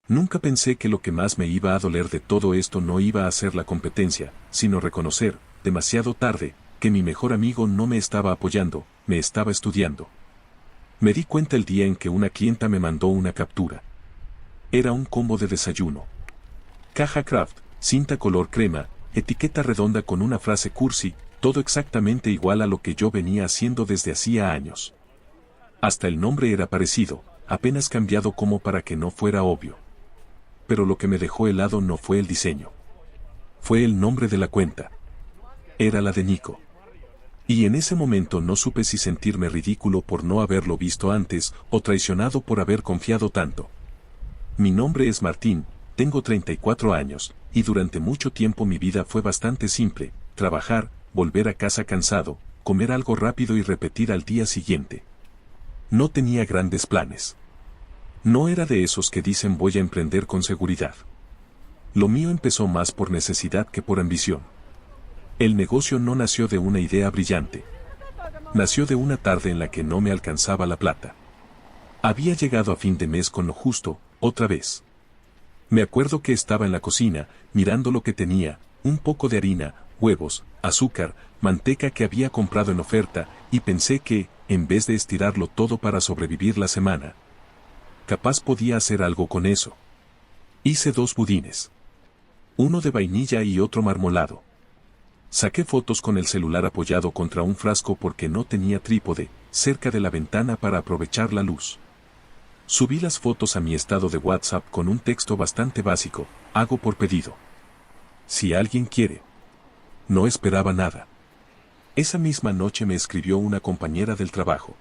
Nunca pensé que lo que más me iba a doler de todo esto no iba a ser la competencia, sino reconocer, demasiado tarde, que mi mejor amigo no me estaba apoyando, me estaba estudiando. Me di cuenta el día en que una clienta me mandó una captura. Era un combo de desayuno. Caja Kraft, cinta color crema, etiqueta redonda con una frase cursi, todo exactamente igual a lo que yo venía haciendo desde hacía años. Hasta el nombre era parecido, apenas cambiado como para que no fuera obvio. Pero lo que me dejó helado no fue el diseño. Fue el nombre de la cuenta. Era la de Nico. Y en ese momento no supe si sentirme ridículo por no haberlo visto antes o traicionado por haber confiado tanto. Mi nombre es Martín, tengo 34 años, y durante mucho tiempo mi vida fue bastante simple: trabajar, volver a casa cansado, comer algo rápido y repetir al día siguiente. No tenía grandes planes. No era de esos que dicen voy a emprender con seguridad. Lo mío empezó más por necesidad que por ambición. El negocio no nació de una idea brillante. Nació de una tarde en la que no me alcanzaba la plata. Había llegado a fin de mes con lo justo, otra vez. Me acuerdo que estaba en la cocina, mirando lo que tenía: un poco de harina, huevos, azúcar, manteca que había comprado en oferta, y pensé que, en vez de estirarlo todo para sobrevivir la semana, capaz podía hacer algo con eso. Hice 2 budines. Uno de vainilla y otro marmolado. Saqué fotos con el celular apoyado contra un frasco porque no tenía trípode, cerca de la ventana para aprovechar la luz. Subí las fotos a mi estado de WhatsApp con un texto bastante básico: hago por pedido. Si alguien quiere. No esperaba nada. Esa misma noche me escribió una compañera del trabajo.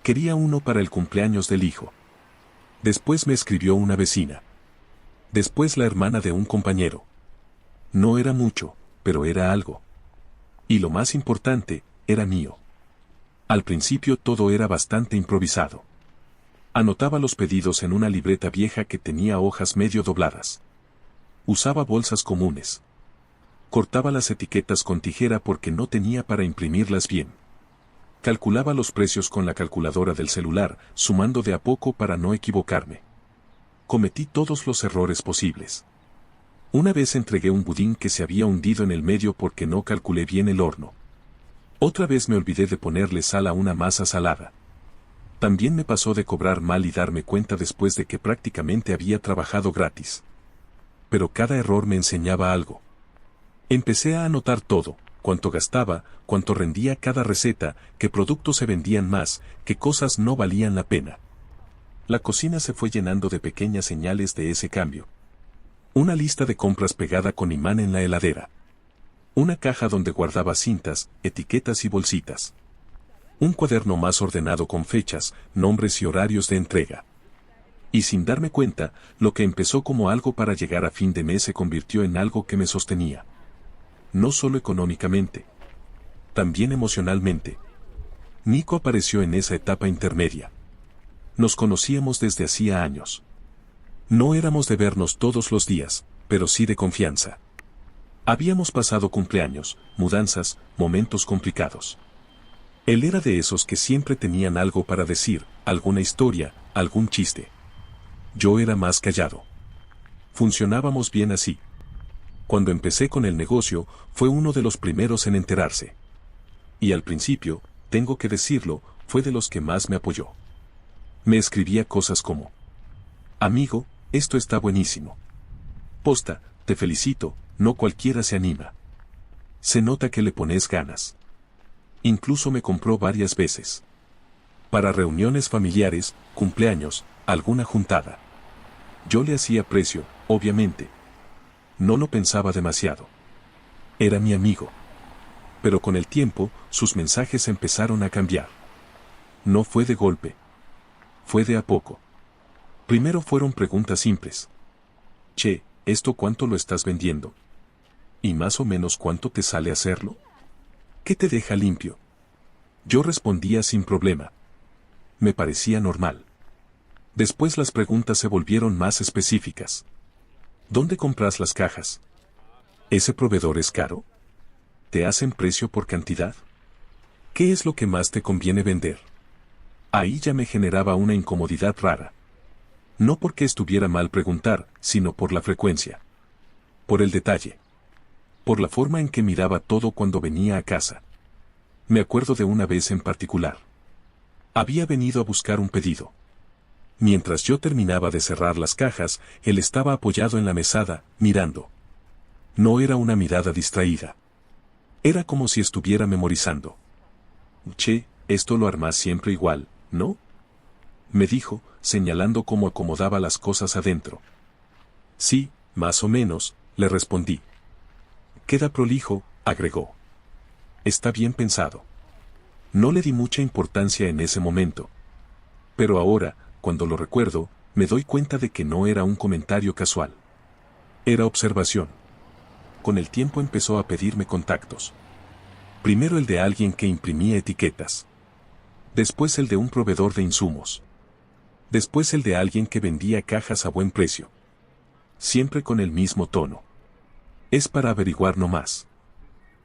Quería uno para el cumpleaños del hijo. Después me escribió una vecina. Después la hermana de un compañero. No era mucho, pero era algo. Y lo más importante, era mío. Al principio todo era bastante improvisado. Anotaba los pedidos en una libreta vieja que tenía hojas medio dobladas. Usaba bolsas comunes. Cortaba las etiquetas con tijera porque no tenía para imprimirlas bien. Calculaba los precios con la calculadora del celular, sumando de a poco para no equivocarme. Cometí todos los errores posibles. Una vez entregué un budín que se había hundido en el medio porque no calculé bien el horno. Otra vez me olvidé de ponerle sal a una masa salada. También me pasó de cobrar mal y darme cuenta después de que prácticamente había trabajado gratis. Pero cada error me enseñaba algo. Empecé a anotar todo: cuánto gastaba, cuánto rendía cada receta, qué productos se vendían más, qué cosas no valían la pena. La cocina se fue llenando de pequeñas señales de ese cambio. Una lista de compras pegada con imán en la heladera. Una caja donde guardaba cintas, etiquetas y bolsitas. Un cuaderno más ordenado con fechas, nombres y horarios de entrega. Y sin darme cuenta, lo que empezó como algo para llegar a fin de mes se convirtió en algo que me sostenía. No solo económicamente, también emocionalmente. Nico apareció en esa etapa intermedia. Nos conocíamos desde hacía años. No éramos de vernos todos los días, pero sí de confianza. Habíamos pasado cumpleaños, mudanzas, momentos complicados. Él era de esos que siempre tenían algo para decir, alguna historia, algún chiste. Yo era más callado. Funcionábamos bien así. Cuando empecé con el negocio, fue uno de los primeros en enterarse. Y al principio, tengo que decirlo, fue de los que más me apoyó. Me escribía cosas como: amigo, esto está buenísimo. Posta, te felicito, no cualquiera se anima. Se nota que le pones ganas. Incluso me compró varias veces. Para reuniones familiares, cumpleaños, alguna juntada. Yo le hacía precio, obviamente. No lo pensaba demasiado. Era mi amigo. Pero con el tiempo, sus mensajes empezaron a cambiar. No fue de golpe. Fue de a poco. Primero fueron preguntas simples. Che, ¿esto cuánto lo estás vendiendo? ¿Y más o menos cuánto te sale hacerlo? ¿Qué te deja limpio? Yo respondía sin problema. Me parecía normal. Después las preguntas se volvieron más específicas. ¿Dónde compras las cajas? ¿Ese proveedor es caro? ¿Te hacen precio por cantidad? ¿Qué es lo que más te conviene vender? Ahí ya me generaba una incomodidad rara. No porque estuviera mal preguntar, sino por la frecuencia. Por el detalle. Por la forma en que miraba todo cuando venía a casa. Me acuerdo de una vez en particular. Había venido a buscar un pedido. Mientras yo terminaba de cerrar las cajas, él estaba apoyado en la mesada, mirando. No era una mirada distraída. Era como si estuviera memorizando. Che, esto lo armás siempre igual, ¿no? Me dijo, señalando cómo acomodaba las cosas adentro. Sí, más o menos, le respondí. Queda prolijo, agregó. Está bien pensado. No le di mucha importancia en ese momento. Pero ahora, cuando lo recuerdo, me doy cuenta de que no era un comentario casual. Era observación. Con el tiempo empezó a pedirme contactos. Primero el de alguien que imprimía etiquetas. Después el de un proveedor de insumos. Después el de alguien que vendía cajas a buen precio. Siempre con el mismo tono. Es para averiguar nomás.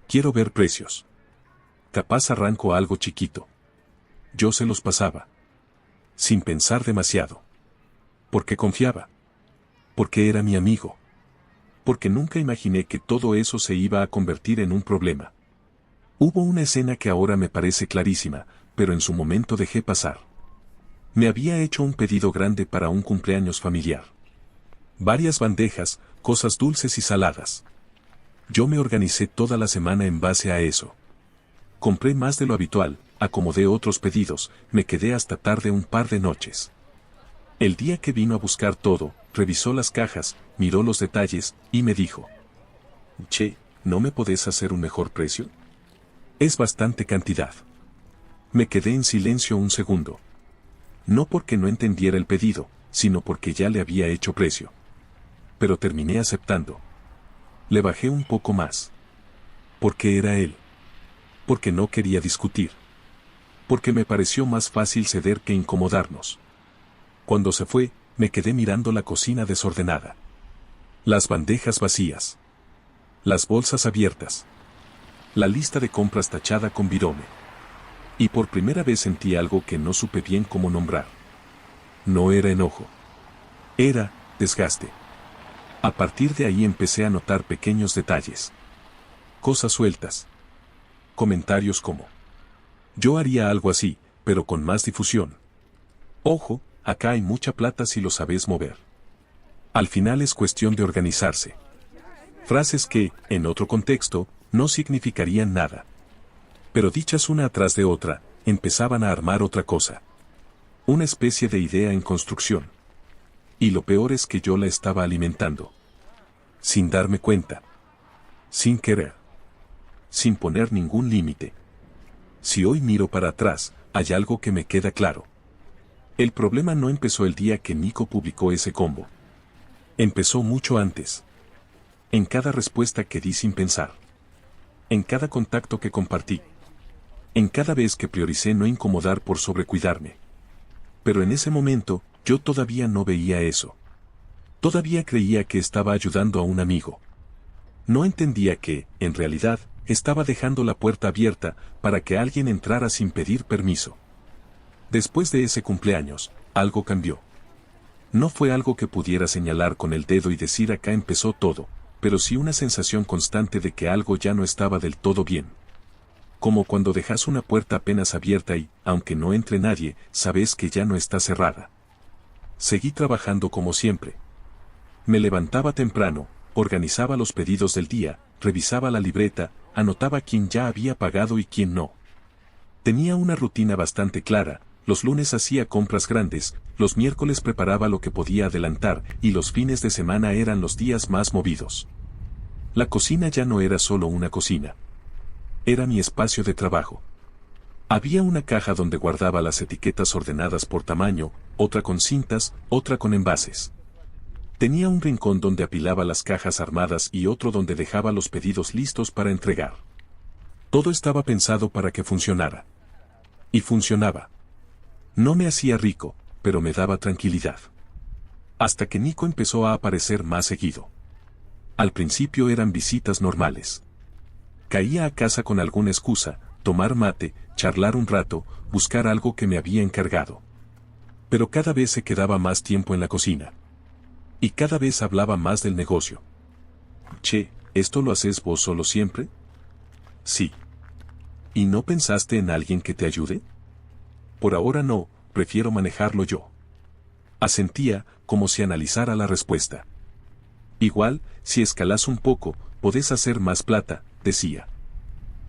Quiero ver precios. Capaz arranco algo chiquito. Yo se los pasaba. Sin pensar demasiado. Porque confiaba. Porque era mi amigo. Porque nunca imaginé que todo eso se iba a convertir en un problema. Hubo una escena que ahora me parece clarísima, pero en su momento dejé pasar. Me había hecho un pedido grande para un cumpleaños familiar. Varias bandejas, cosas dulces y saladas. Yo me organicé toda la semana en base a eso. Compré más de lo habitual, acomodé otros pedidos, me quedé hasta tarde un par de noches. El día que vino a buscar todo, revisó las cajas, miró los detalles, y me dijo: Che, ¿no me podés hacer un mejor precio? Es bastante cantidad. Me quedé en silencio un segundo. No porque no entendiera el pedido, sino porque ya le había hecho precio. Pero terminé aceptando. Le bajé un poco más. Porque era él. Porque no quería discutir. Porque me pareció más fácil ceder que incomodarnos. Cuando se fue, me quedé mirando la cocina desordenada. Las bandejas vacías. Las bolsas abiertas. La lista de compras tachada con virome. Y por primera vez sentí algo que no supe bien cómo nombrar. No era enojo. Era desgaste. A partir de ahí empecé a notar pequeños detalles. Cosas sueltas. Comentarios como: yo haría algo así, pero con más difusión. Ojo, acá hay mucha plata si lo sabes mover. Al final es cuestión de organizarse. Frases que, en otro contexto, no significarían nada. Pero dichas una atrás de otra, empezaban a armar otra cosa. Una especie de idea en construcción. Y lo peor es que yo la estaba alimentando. Sin darme cuenta. Sin querer. Sin poner ningún límite. Si hoy miro para atrás, hay algo que me queda claro. El problema no empezó el día que Nico publicó ese combo. Empezó mucho antes. En cada respuesta que di sin pensar. En cada contacto que compartí. En cada vez que prioricé no incomodar por sobrecuidarme. Pero en ese momento, yo todavía no veía eso. Todavía creía que estaba ayudando a un amigo. No entendía que, en realidad, estaba dejando la puerta abierta para que alguien entrara sin pedir permiso. Después de ese cumpleaños, algo cambió. No fue algo que pudiera señalar con el dedo y decir acá empezó todo, pero sí una sensación constante de que algo ya no estaba del todo bien. Como cuando dejas una puerta apenas abierta y, aunque no entre nadie, sabes que ya no está cerrada. Seguí trabajando como siempre. Me levantaba temprano, organizaba los pedidos del día, revisaba la libreta, anotaba quién ya había pagado y quién no. Tenía una rutina bastante clara. Los lunes hacía compras grandes, los miércoles preparaba lo que podía adelantar y los fines de semana eran los días más movidos. La cocina ya no era solo una cocina. Era mi espacio de trabajo. Había una caja donde guardaba las etiquetas ordenadas por tamaño, otra con cintas, otra con envases. Tenía un rincón donde apilaba las cajas armadas y otro donde dejaba los pedidos listos para entregar. Todo estaba pensado para que funcionara. Y funcionaba. No me hacía rico, pero me daba tranquilidad. Hasta que Nico empezó a aparecer más seguido. Al principio eran visitas normales. Caía a casa con alguna excusa, tomar mate, charlar un rato, buscar algo que me había encargado. Pero cada vez se quedaba más tiempo en la cocina. Y cada vez hablaba más del negocio. Che, ¿esto lo haces vos solo siempre? Sí. ¿Y no pensaste en alguien que te ayude? Por ahora no, prefiero manejarlo yo. Asentía, como si analizara la respuesta. Igual, si escalás un poco, podés hacer más plata, decía.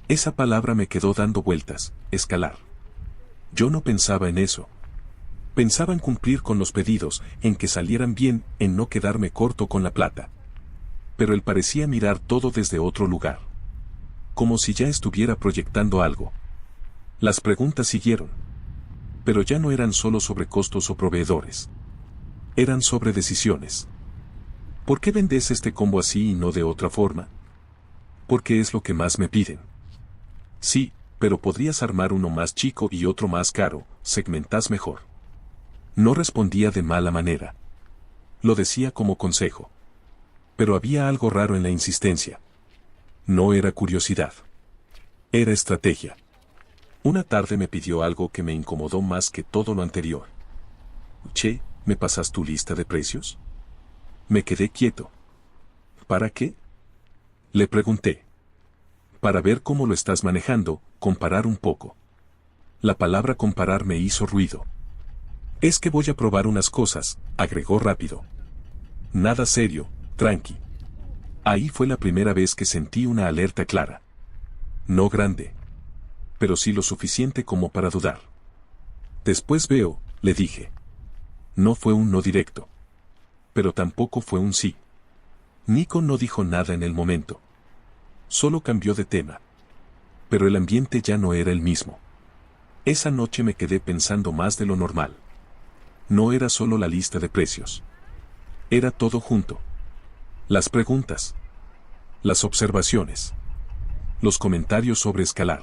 Esa palabra me quedó dando vueltas, escalar. Yo no pensaba en eso. Pensaba en cumplir con los pedidos, en que salieran bien, en no quedarme corto con la plata. Pero él parecía mirar todo desde otro lugar. Como si ya estuviera proyectando algo. Las preguntas siguieron. Pero ya no eran solo sobre costos o proveedores. Eran sobre decisiones. ¿Por qué vendes este combo así y no de otra forma? Porque es lo que más me piden. Sí, pero podrías armar uno más chico y otro más caro, segmentás mejor. No respondía de mala manera. Lo decía como consejo. Pero había algo raro en la insistencia. No era curiosidad. Era estrategia. Una tarde me pidió algo que me incomodó más que todo lo anterior. Che, ¿me pasas tu lista de precios? Me quedé quieto. ¿Para qué? Le pregunté. Para ver cómo lo estás manejando, comparar un poco. La palabra comparar me hizo ruido. Es que voy a probar unas cosas, agregó rápido. Nada serio, tranqui. Ahí fue la primera vez que sentí una alerta clara. No grande. Pero sí lo suficiente como para dudar. Después veo, le dije. No fue un no directo. Pero tampoco fue un sí. Nico no dijo nada en el momento. Solo cambió de tema. Pero el ambiente ya no era el mismo. Esa noche me quedé pensando más de lo normal. No era solo la lista de precios. Era todo junto. Las preguntas. Las observaciones. Los comentarios sobre escalar.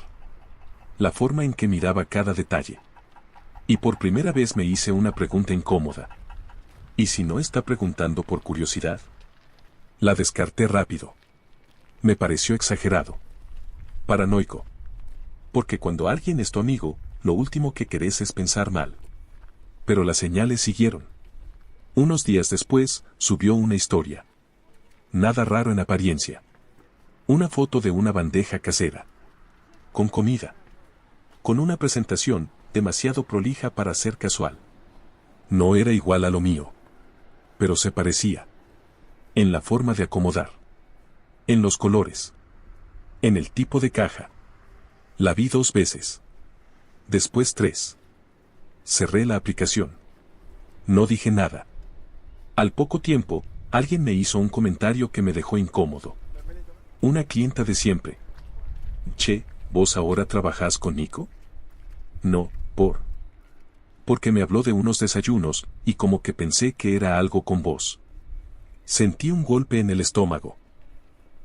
La forma en que miraba cada detalle. Y por primera vez me hice una pregunta incómoda. ¿Y si no está preguntando por curiosidad? La descarté rápido. Me pareció exagerado. Paranoico. Porque cuando alguien es tu amigo, lo último que querés es pensar mal. Pero las señales siguieron. Unos días después, subió una historia. Nada raro en apariencia. Una foto de una bandeja casera. Con comida. Con una presentación, demasiado prolija para ser casual. No era igual a lo mío. Pero se parecía. En la forma de acomodar. En los colores. En el tipo de caja. La vi 2 veces. Después 3. Cerré la aplicación. No dije nada. Al poco tiempo, alguien me hizo un comentario que me dejó incómodo. Una clienta de siempre. Che, ¿vos ahora trabajás con Nico? No, porque me habló de unos desayunos, y como que pensé que era algo con vos. Sentí un golpe en el estómago.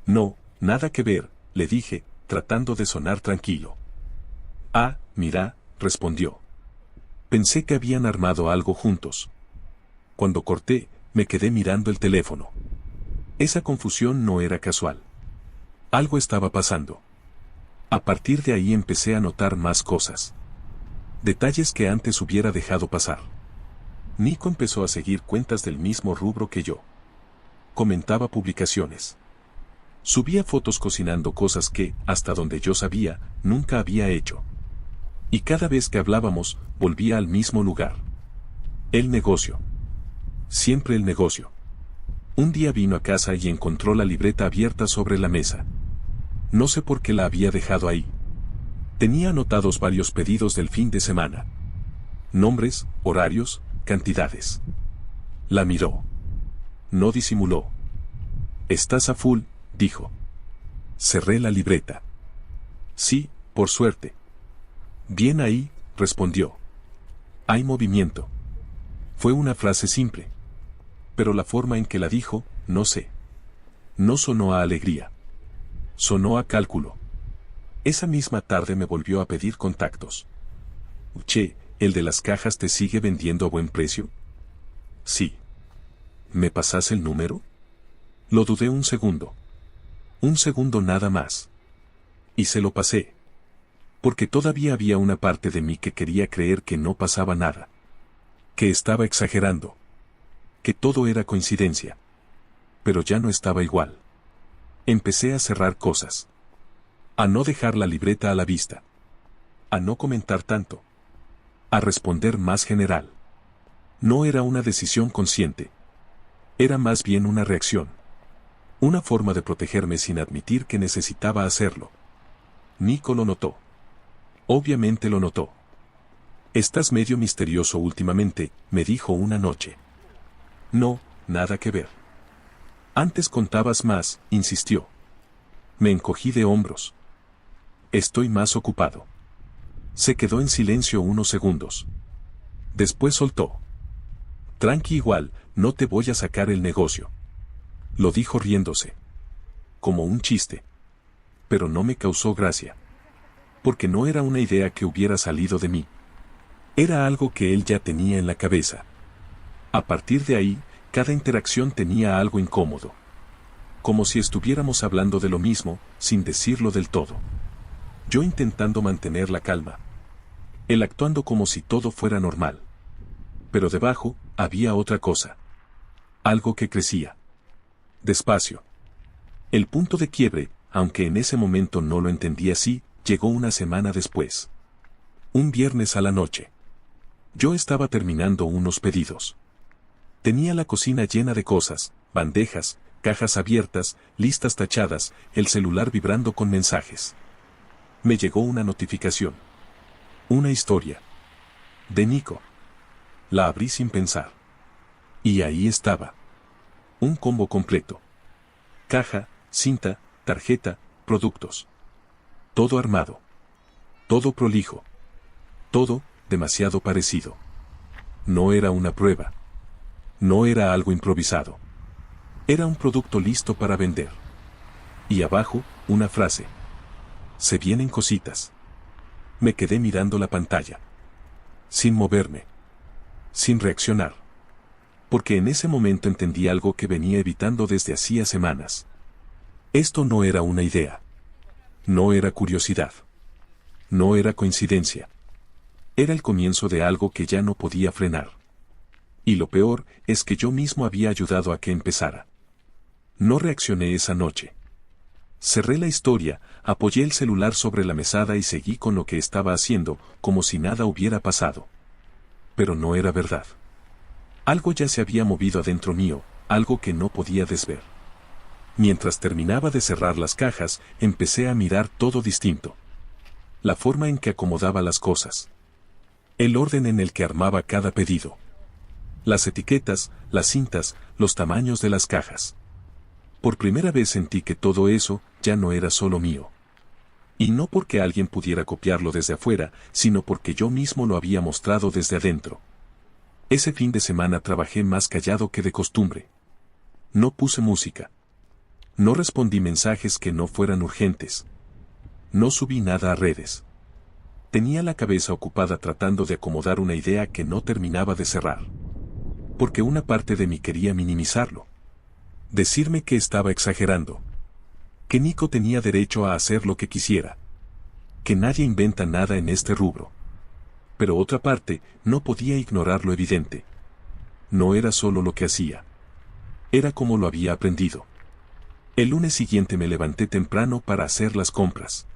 No, nada que ver, le dije, tratando de sonar tranquilo. Ah, mira, respondió. Pensé que habían armado algo juntos. Cuando corté, me quedé mirando el teléfono. Esa confusión no era casual. Algo estaba pasando. A partir de ahí empecé a notar más cosas. Detalles que antes hubiera dejado pasar. Nico empezó a seguir cuentas del mismo rubro que yo. Comentaba publicaciones. Subía fotos cocinando cosas que, hasta donde yo sabía, nunca había hecho. Y cada vez que hablábamos, volvía al mismo lugar. El negocio. Siempre el negocio. Un día vino a casa y encontró la libreta abierta sobre la mesa. No sé por qué la había dejado ahí. Tenía anotados varios pedidos del fin de semana. Nombres, horarios, cantidades. La miró. No disimuló. Estás a full, dijo. Cerré la libreta. Sí, por suerte. Bien ahí, respondió. Hay movimiento. Fue una frase simple. Pero la forma en que la dijo, no sé. No sonó a alegría. Sonó a cálculo. Esa misma tarde me volvió a pedir contactos. Che, ¿el de las cajas te sigue vendiendo a buen precio? Sí. ¿Me pasás el número? Lo dudé un segundo. Un segundo nada más. Y se lo pasé. Porque todavía había una parte de mí que quería creer que no pasaba nada. Que estaba exagerando. Que todo era coincidencia. Pero ya no estaba igual. Empecé a cerrar cosas. A no dejar la libreta a la vista. A no comentar tanto. A responder más general. No era una decisión consciente. Era más bien una reacción. Una forma de protegerme sin admitir que necesitaba hacerlo. Nico lo notó. Obviamente lo notó. Estás medio misterioso últimamente, me dijo una noche. No, nada que ver. Antes contabas más, insistió. Me encogí de hombros. Estoy más ocupado. Se quedó en silencio unos segundos. Después soltó. Tranqui igual, no te voy a sacar el negocio. Lo dijo riéndose. Como un chiste. Pero no me causó gracia. Porque no era una idea que hubiera salido de mí. Era algo que él ya tenía en la cabeza. A partir de ahí, cada interacción tenía algo incómodo. Como si estuviéramos hablando de lo mismo, sin decirlo del todo. Yo intentando mantener la calma. Él actuando como si todo fuera normal. Pero debajo, había otra cosa. Algo que crecía. Despacio. El punto de quiebre, aunque en ese momento no lo entendí así, llegó una semana después. Un viernes a la noche. Yo estaba terminando unos pedidos. Tenía la cocina llena de cosas, bandejas, cajas abiertas, listas tachadas, el celular vibrando con mensajes. Me llegó una notificación. Una historia. De Nico. La abrí sin pensar. Y ahí estaba. Un combo completo. Caja, cinta, tarjeta, productos. Todo armado. Todo prolijo. Todo, demasiado parecido. No era una prueba. No era algo improvisado. Era un producto listo para vender. Y abajo, una frase. Se vienen cositas. Me quedé mirando la pantalla. Sin moverme. Sin reaccionar. Porque en ese momento entendí algo que venía evitando desde hacía semanas. Esto no era una idea. No era curiosidad. No era coincidencia. Era el comienzo de algo que ya no podía frenar. Y lo peor es que yo mismo había ayudado a que empezara. No reaccioné esa noche. Cerré la historia, apoyé el celular sobre la mesada y seguí con lo que estaba haciendo, como si nada hubiera pasado. Pero no era verdad. Algo ya se había movido adentro mío, algo que no podía desver. Mientras terminaba de cerrar las cajas, empecé a mirar todo distinto. La forma en que acomodaba las cosas. El orden en el que armaba cada pedido. Las etiquetas, las cintas, los tamaños de las cajas. Por primera vez sentí que todo eso ya no era solo mío. Y no porque alguien pudiera copiarlo desde afuera, sino porque yo mismo lo había mostrado desde adentro. Ese fin de semana trabajé más callado que de costumbre. No puse música. No respondí mensajes que no fueran urgentes. No subí nada a redes. Tenía la cabeza ocupada tratando de acomodar una idea que no terminaba de cerrar. Porque una parte de mí quería minimizarlo. Decirme que estaba exagerando. Que Nico tenía derecho a hacer lo que quisiera. Que nadie inventa nada en este rubro. Pero otra parte, no podía ignorar lo evidente. No era solo lo que hacía. Era como lo había aprendido. El lunes siguiente me levanté temprano para hacer las compras.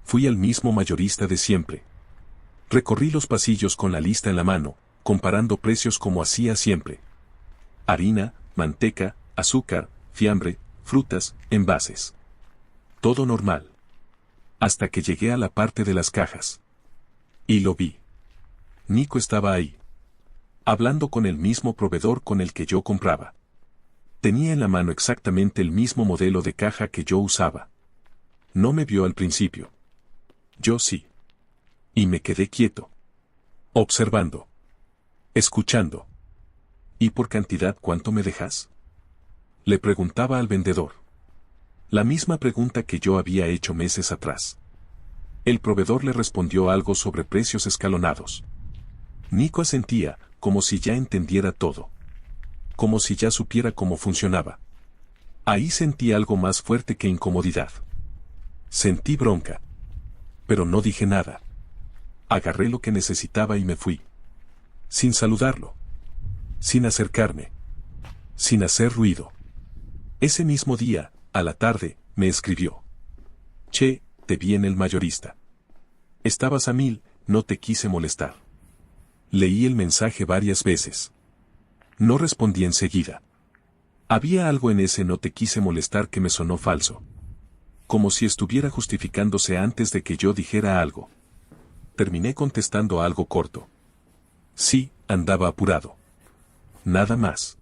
Fui al mismo mayorista de siempre. Recorrí los pasillos con la lista en la mano, comparando precios como hacía siempre. Harina, manteca, azúcar, fiambre, frutas, envases. Todo normal. Hasta que llegué a la parte de las cajas. Y lo vi. Nico estaba ahí. Hablando con el mismo proveedor con el que yo compraba. Tenía en la mano exactamente el mismo modelo de caja que yo usaba. No me vio al principio. Yo sí. Y me quedé quieto. Observando. Escuchando. ¿Y por cantidad cuánto me dejas? Le preguntaba al vendedor. La misma pregunta que yo había hecho meses atrás. El proveedor le respondió algo sobre precios escalonados. Nico asentía, como si ya entendiera todo. Como si ya supiera cómo funcionaba. Ahí sentí algo más fuerte que incomodidad. Sentí bronca. Pero no dije nada. Agarré lo que necesitaba y me fui. sin saludarlo, sin acercarme, sin hacer ruido. Ese mismo día, a la tarde, me escribió: Che, te vi en el mayorista. Estabas a 1000, no te quise molestar. Leí el mensaje varias veces. No respondí enseguida. Había algo en ese no te quise molestar que me sonó falso. Como si estuviera justificándose antes de que yo dijera algo. Terminé contestando algo corto. Sí, andaba apurado. Nada más.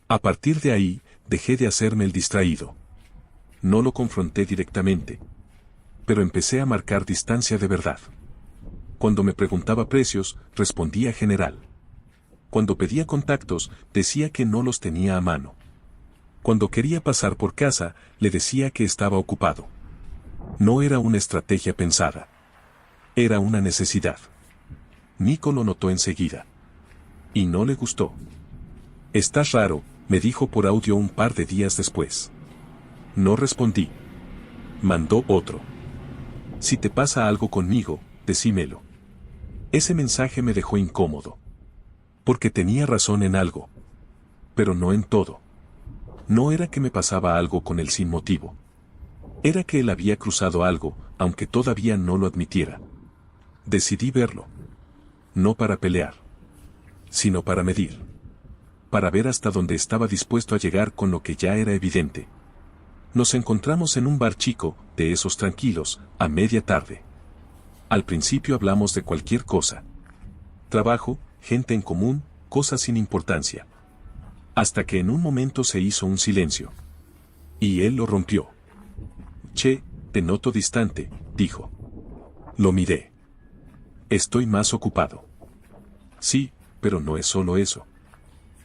A partir de ahí, dejé de hacerme el distraído. No lo confronté directamente. Pero empecé a marcar distancia de verdad. Cuando me preguntaba precios, respondía general. Cuando pedía contactos, decía que no los tenía a mano. Cuando quería pasar por casa, le decía que estaba ocupado. No era una estrategia pensada. Era una necesidad. Nico lo notó enseguida. Y no le gustó. Estás raro, me dijo por audio un par de días después. No respondí. Mandó otro. Si te pasa algo conmigo, decímelo. Ese mensaje me dejó incómodo. Porque tenía razón en algo. Pero no en todo. No era que me pasaba algo con él sin motivo. Era que él había cruzado algo, aunque todavía no lo admitiera. Decidí verlo. No para pelear. Sino para medir. Para ver hasta dónde estaba dispuesto a llegar con lo que ya era evidente. Nos encontramos en un bar chico, de esos tranquilos, a media tarde. Al principio hablamos de cualquier cosa. Trabajo, gente en común, cosas sin importancia. Hasta que en un momento se hizo un silencio. Y él lo rompió. Che, te noto distante, dijo. Lo miré. Estoy más ocupado. Sí, pero no es solo eso.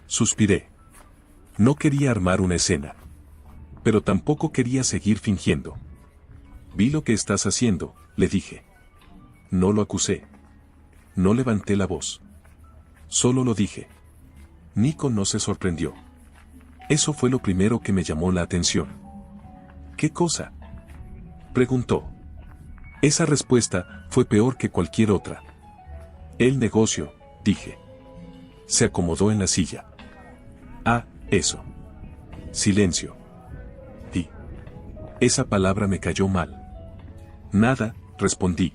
Suspiré. No quería armar una escena. Pero tampoco quería seguir fingiendo. Vi lo que estás haciendo, le dije. No lo acusé. No levanté la voz. Solo lo dije. Nico no se sorprendió. Eso fue lo primero que me llamó la atención. ¿Qué cosa?, preguntó. Esa respuesta fue peor que cualquier otra. El negocio, dije. Se acomodó en la silla. Ah, eso. Silencio. Di. Esa palabra me cayó mal. Nada, respondí.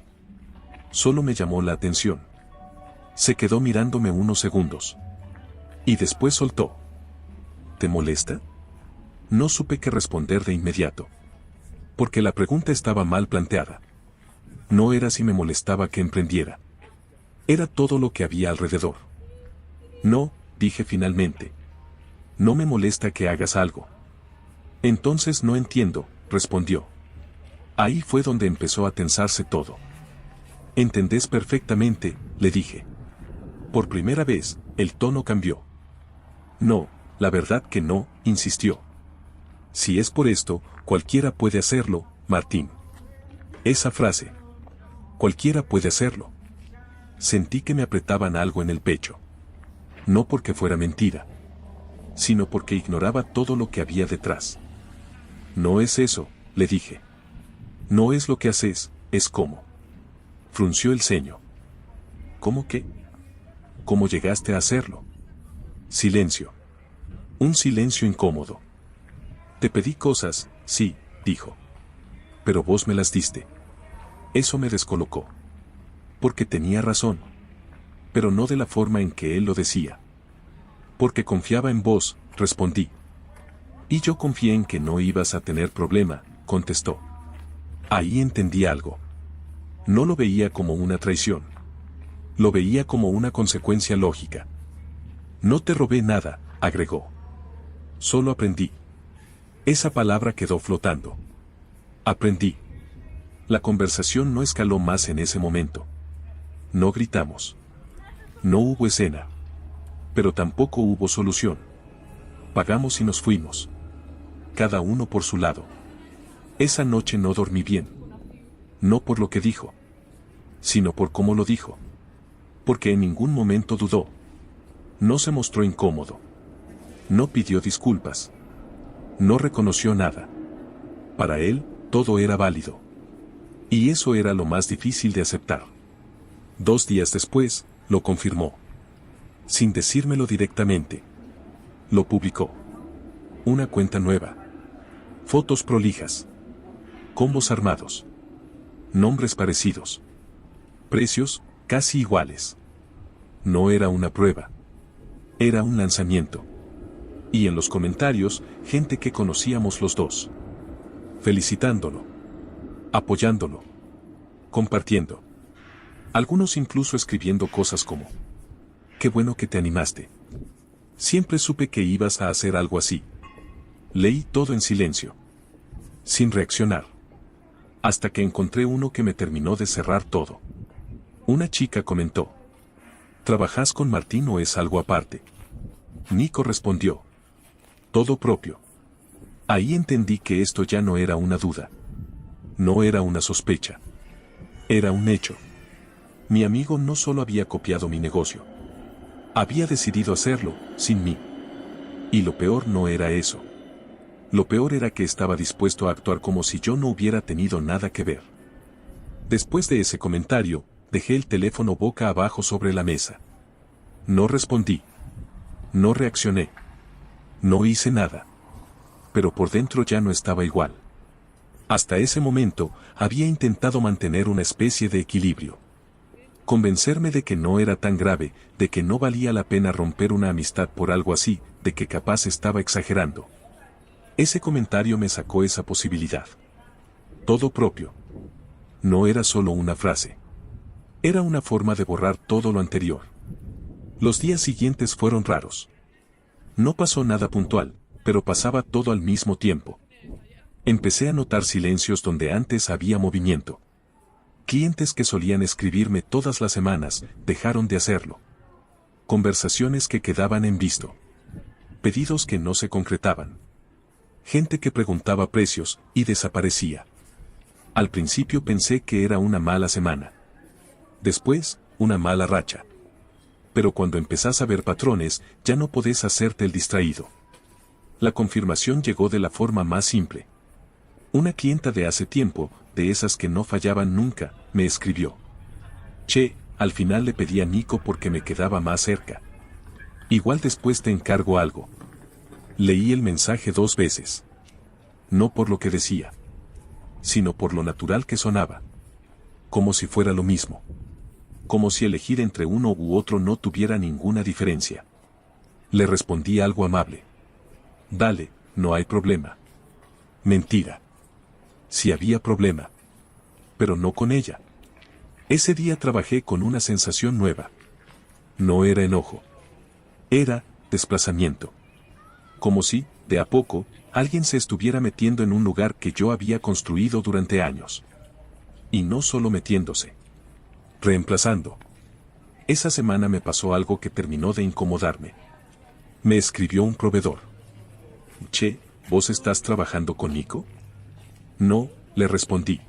Solo me llamó la atención. Se quedó mirándome unos segundos. Y después soltó. ¿Te molesta? No supe qué responder de inmediato. Porque la pregunta estaba mal planteada. No era si me molestaba que emprendiera. Era todo lo que había alrededor. No, dije finalmente. No me molesta que hagas algo. Entonces no entiendo, respondió. Ahí fue donde empezó a tensarse todo. Entendés perfectamente, le dije. Por primera vez, el tono cambió. No, la verdad que no, insistió. Si es por esto, cualquiera puede hacerlo, Martín. Esa frase. Cualquiera puede hacerlo. Sentí que me apretaban algo en el pecho. No porque fuera mentira, sino porque ignoraba todo lo que había detrás. No es eso, le dije. No es lo que haces, es cómo. Frunció el ceño. ¿Cómo qué? ¿Cómo llegaste a hacerlo? Silencio. Un silencio incómodo. Te pedí cosas, sí, dijo. Pero vos me las diste. Eso me descolocó. Porque tenía razón. Pero no de la forma en que él lo decía. Porque confiaba en vos, respondí. Y yo confié en que no ibas a tener problema, contestó. Ahí entendí algo. No lo veía como una traición. Lo veía como una consecuencia lógica. No te robé nada, agregó. Solo aprendí. Esa palabra quedó flotando. Aprendí. La conversación no escaló más en ese momento. No gritamos. No hubo escena. Pero tampoco hubo solución. Pagamos y nos fuimos. Cada uno por su lado. Esa noche no dormí bien. No por lo que dijo, sino por cómo lo dijo. Porque en ningún momento dudó. No se mostró incómodo. No pidió disculpas. No reconoció nada. Para él, todo era válido. Y eso era lo más difícil de aceptar. 2 días después, lo confirmó. sin decírmelo directamente. Lo publicó. Una cuenta nueva. Fotos prolijas. Combos armados. Nombres parecidos. Precios, casi iguales. No era una prueba. Era un lanzamiento. Y en los comentarios, gente que conocíamos los dos. Felicitándolo. Apoyándolo. Compartiendo. Algunos incluso escribiendo cosas como: qué bueno que te animaste. Siempre supe que ibas a hacer algo así. Leí todo en silencio. Sin reaccionar. Hasta que encontré uno que me terminó de cerrar todo. Una chica comentó: ¿trabajas con Martín o es algo aparte? Nico respondió: todo propio. Ahí entendí que esto ya no era una duda. No era una sospecha. Era un hecho. Mi amigo no solo había copiado mi negocio. Había decidido hacerlo, sin mí. Y lo peor no era eso. Lo peor era que estaba dispuesto a actuar como si yo no hubiera tenido nada que ver. Después de ese comentario, dejé el teléfono boca abajo sobre la mesa. No respondí. No reaccioné. No hice nada. Pero por dentro ya no estaba igual. Hasta ese momento, había intentado mantener una especie de equilibrio. Convencerme de que no era tan grave, de que no valía la pena romper una amistad por algo así, de que capaz estaba exagerando. Ese comentario me sacó esa posibilidad. Todo propio. No era solo una frase. Era una forma de borrar todo lo anterior. Los días siguientes fueron raros. No pasó nada puntual, pero pasaba todo al mismo tiempo. Empecé a notar silencios donde antes había movimiento. Clientes que solían escribirme todas las semanas, dejaron de hacerlo. Conversaciones que quedaban en visto. Pedidos que no se concretaban. Gente que preguntaba precios y desaparecía. Al principio pensé que era una mala semana. Después, una mala racha. Pero cuando empezás a ver patrones, ya no podés hacerte el distraído. La confirmación llegó de la forma más simple. Una clienta de hace tiempo, de esas que no fallaban nunca, me escribió: che, al final le pedí a Nico porque me quedaba más cerca. Igual después te encargo algo. Leí el mensaje 2 veces. No por lo que decía, sino por lo natural que sonaba. Como si fuera lo mismo. Como si elegir entre uno u otro no tuviera ninguna diferencia. Le respondí algo amable. Dale, no hay problema. Mentira. Sí había problema. Pero no con ella. Ese día trabajé con una sensación nueva. No era enojo. Era desplazamiento. Como si, de a poco, alguien se estuviera metiendo en un lugar que yo había construido durante años. Y no solo metiéndose. Reemplazando. Esa semana me pasó algo que terminó de incomodarme. Me escribió un proveedor. Che, ¿vos estás trabajando con Nico? No, le respondí.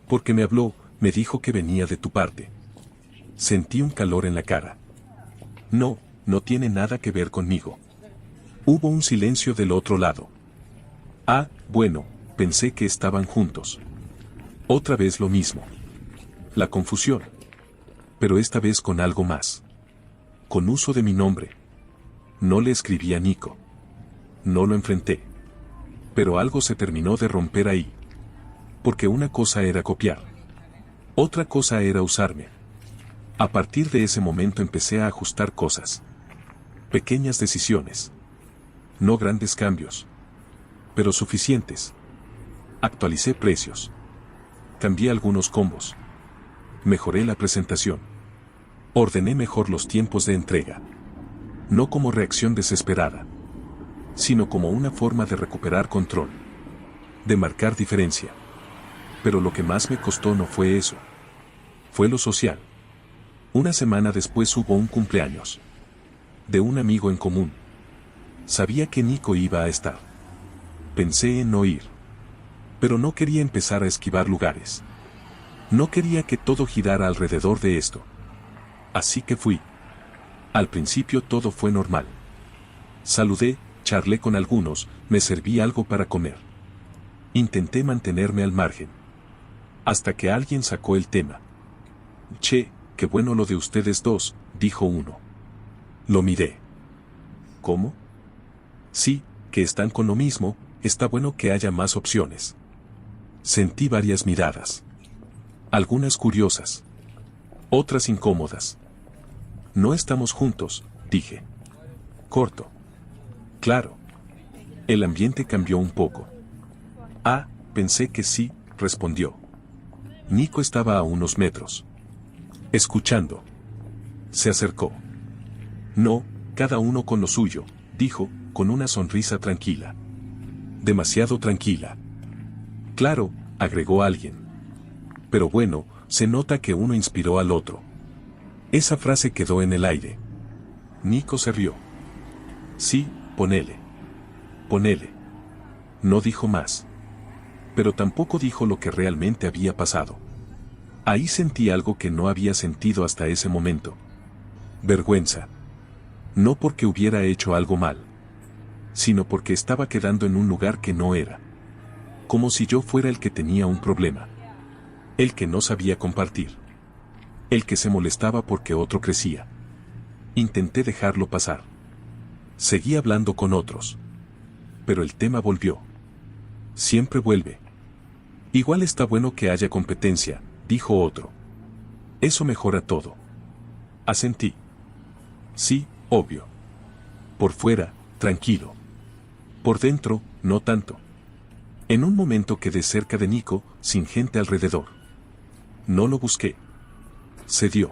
Porque me habló, me dijo que venía de tu parte. Sentí un calor en la cara. No, no tiene nada que ver conmigo. Hubo un silencio del otro lado. Ah, bueno, pensé que estaban juntos. Otra vez lo mismo. La confusión. Pero esta vez con algo más. Con uso de mi nombre. No le escribí a Nico. No lo enfrenté. Pero algo se terminó de romper ahí. Porque una cosa era copiar. Otra cosa era usarme. A partir de ese momento empecé a ajustar cosas. Pequeñas decisiones. No grandes cambios. Pero suficientes. Actualicé precios. Cambié algunos combos. Mejoré la presentación. Ordené mejor los tiempos de entrega. No como reacción desesperada, sino como una forma de recuperar control. De marcar diferencia. Pero lo que más me costó no fue eso. Fue lo social. Una semana después hubo un cumpleaños. De un amigo en común. Sabía que Nico iba a estar. Pensé en no ir. Pero no quería empezar a esquivar lugares. No quería que todo girara alrededor de esto. Así que fui. Al principio todo fue normal. Saludé, charlé con algunos, me serví algo para comer. Intenté mantenerme al margen. Hasta que alguien sacó el tema. Che, qué bueno lo de ustedes dos, dijo uno. Lo miré. ¿Cómo? Sí, que están con lo mismo, está bueno que haya más opciones. Sentí varias miradas. Algunas curiosas. Otras incómodas. No estamos juntos, dije. Corto. Claro. El ambiente cambió un poco. Ah, pensé que sí, respondió. Nico estaba a unos metros. Escuchando. Se acercó. No, cada uno con lo suyo, dijo, con una sonrisa tranquila. Demasiado tranquila. Claro, agregó alguien. Pero bueno, se nota que uno inspiró al otro. Esa frase quedó en el aire. Nico se rió. Sí, ponele. Ponele. No dijo más. Pero tampoco dijo lo que realmente había pasado. Ahí sentí algo que no había sentido hasta ese momento. Vergüenza. No porque hubiera hecho algo mal, sino porque estaba quedando en un lugar que no era. Como si yo fuera el que tenía un problema. El que no sabía compartir. El que se molestaba porque otro crecía. Intenté dejarlo pasar. Seguí hablando con otros. Pero el tema volvió. Siempre vuelve. Igual está bueno que haya competencia, dijo otro. Eso mejora todo. Asentí. Sí, obvio. Por fuera, tranquilo. Por dentro, no tanto. En un momento quedé cerca de Nico, sin gente alrededor. No lo busqué. Se dio.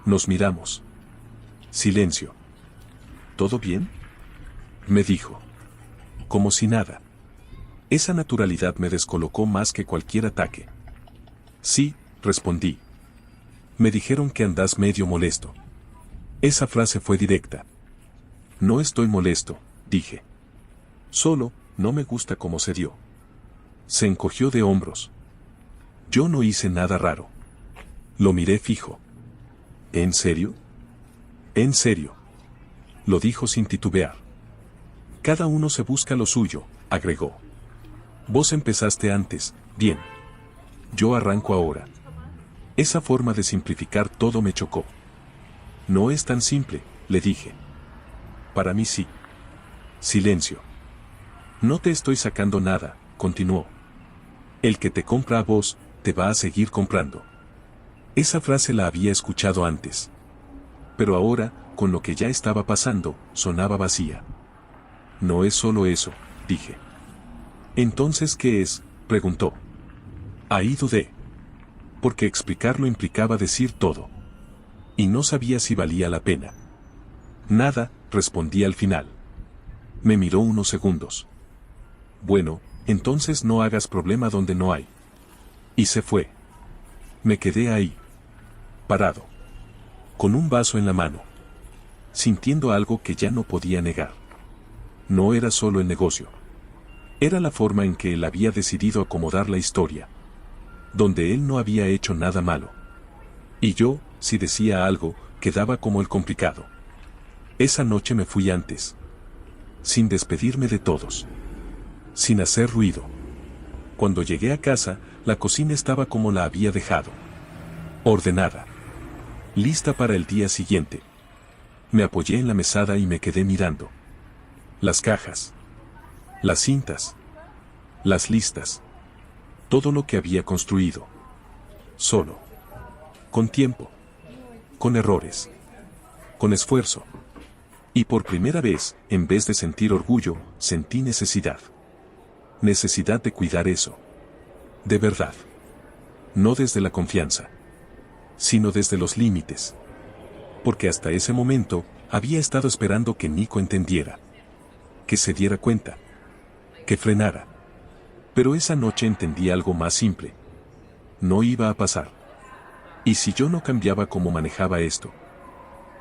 Nos miramos. Silencio. ¿Todo bien? Me dijo. Como si nada. Esa naturalidad me descolocó más que cualquier ataque. Sí, respondí. Me dijeron que andás medio molesto. Esa frase fue directa. No estoy molesto, dije. Solo, no me gusta cómo se dio. Se encogió de hombros. Yo no hice nada raro. Lo miré fijo. ¿En serio? En serio. Lo dijo sin titubear. Cada uno se busca lo suyo, agregó. Vos empezaste antes, bien. Yo arranco ahora. Esa forma de simplificar todo me chocó. No es tan simple, le dije. Para mí sí. Silencio. No te estoy sacando nada, continuó. El que te compra a vos, te va a seguir comprando. Esa frase la había escuchado antes. Pero ahora, con lo que ya estaba pasando, sonaba vacía. No es solo eso, dije. ¿Entonces qué es?, preguntó. Ahí dudé. Porque explicarlo implicaba decir todo. Y no sabía si valía la pena. Nada, respondí al final. Me miró unos segundos. Bueno, entonces no hagas problema donde no hay. Y se fue. Me quedé ahí. Parado. Con un vaso en la mano. Sintiendo algo que ya no podía negar. No era solo el negocio. Era la forma en que él había decidido acomodar la historia. Donde él no había hecho nada malo. Y yo, si decía algo, quedaba como el complicado. Esa noche me fui antes. Sin despedirme de todos. Sin hacer ruido. Cuando llegué a casa, la cocina estaba como la había dejado. Ordenada. Lista para el día siguiente. Me apoyé en la mesada y me quedé mirando. Las cajas. Las cintas. Las listas. Todo lo que había construido. Solo. Con tiempo. Con errores. Con esfuerzo. Y por primera vez, en vez de sentir orgullo, sentí necesidad. Necesidad de cuidar eso. De verdad. No desde la confianza. Sino desde los límites. Porque hasta ese momento, había estado esperando que Nico entendiera. Que se diera cuenta. Que frenara. Pero esa noche entendí algo más simple. No iba a pasar. Y si yo no cambiaba cómo manejaba esto,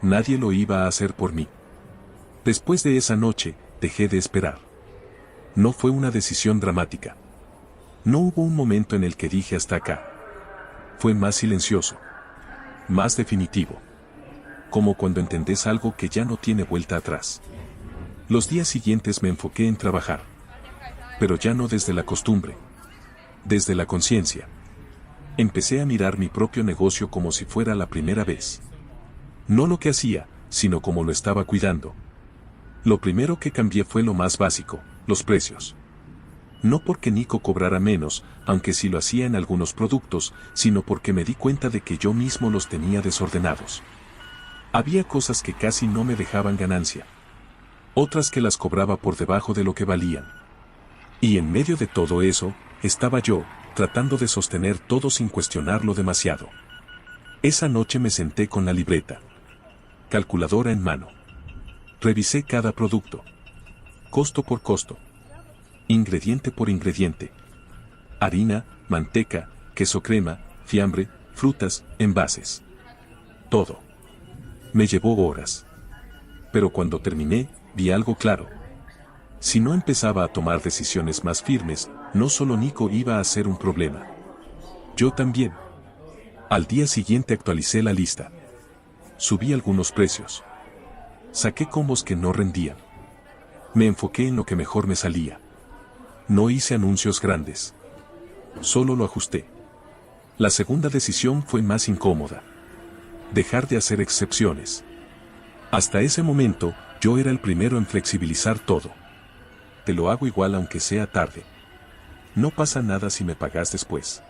nadie lo iba a hacer por mí. Después de esa noche, dejé de esperar. No fue una decisión dramática. No hubo un momento en el que dije hasta acá. Fue más silencioso. Más definitivo. Como cuando entendés algo que ya no tiene vuelta atrás. Los días siguientes me enfoqué en trabajar. Pero ya no desde la costumbre. Desde la conciencia. Empecé a mirar mi propio negocio como si fuera la primera vez. No lo que hacía, sino como lo estaba cuidando. Lo primero que cambié fue lo más básico, los precios. No porque Nico cobrara menos, aunque sí lo hacía en algunos productos, sino porque me di cuenta de que yo mismo los tenía desordenados. Había cosas que casi no me dejaban ganancia. Otras que las cobraba por debajo de lo que valían. Y en medio de todo eso, estaba yo, tratando de sostener todo sin cuestionarlo demasiado. Esa noche me senté con la libreta. Calculadora en mano. Revisé cada producto. Costo por costo. Ingrediente por ingrediente. Harina, manteca, queso crema, fiambre, frutas, envases. Todo. Me llevó horas. Pero cuando terminé, vi algo claro. Si no empezaba a tomar decisiones más firmes, no solo Nico iba a ser un problema. Yo también. Al día siguiente actualicé la lista. Subí algunos precios. Saqué combos que no rendían. Me enfoqué en lo que mejor me salía. No hice anuncios grandes. Solo lo ajusté. La segunda decisión fue más incómoda. Dejar de hacer excepciones. Hasta ese momento, yo era el primero en flexibilizar todo. Te lo hago igual aunque sea tarde. No pasa nada si me pagas después.